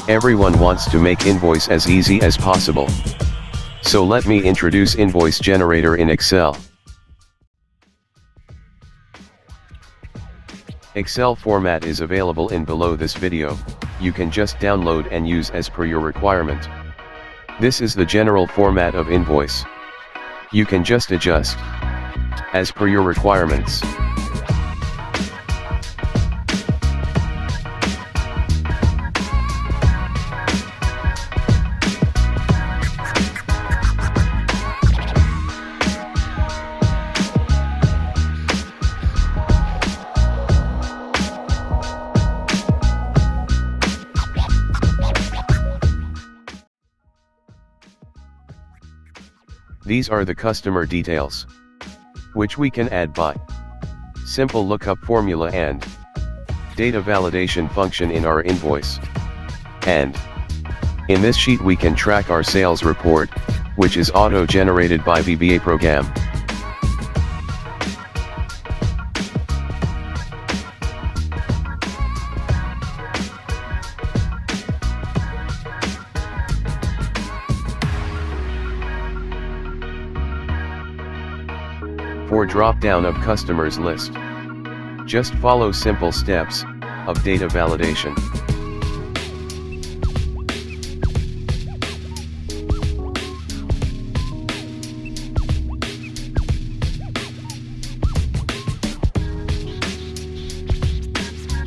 Everyone wants to make invoice as easy as possible. So let me introduce Invoice Generator in Excel. Excel format is available in below this video. You can just download and use as per your requirement. This is the general format of invoice. You can just adjust as per your requirements. These are the customer details, which we can add by simple lookup formula and data validation function in our invoice. And in this sheet we can track our sales report, which is auto-generated by VBA program. For drop-down of customers list, just follow simple steps of data validation.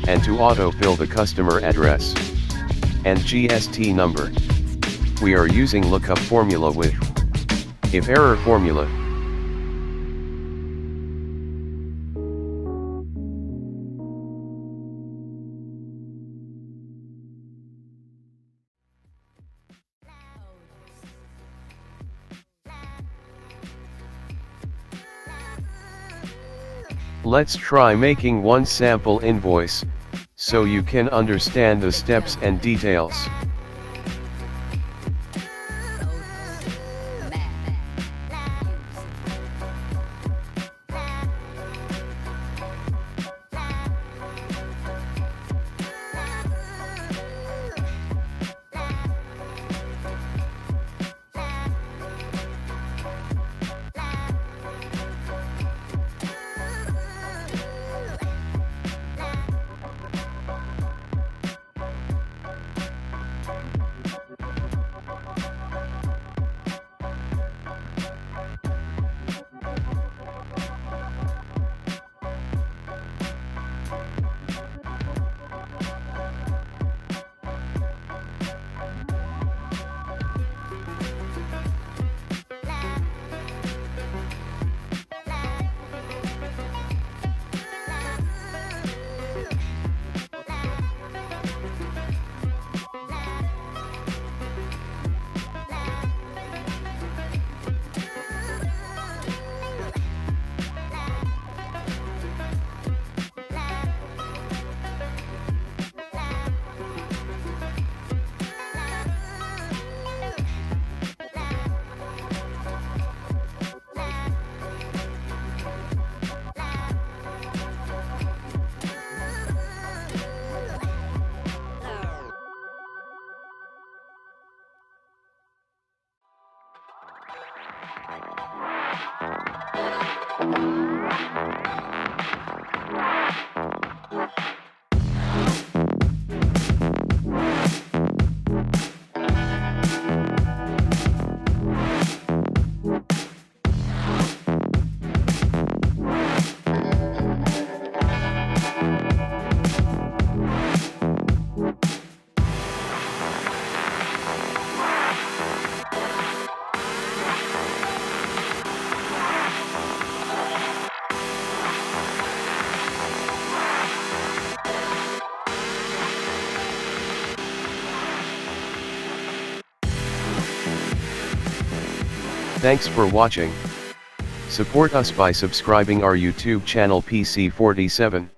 And to auto-fill the customer address and GST number, we are using lookup formula with if error formula. Let's try making one sample invoice, so you can understand the steps and details. Thanks for watching. Support us by subscribing our YouTube channel PC47.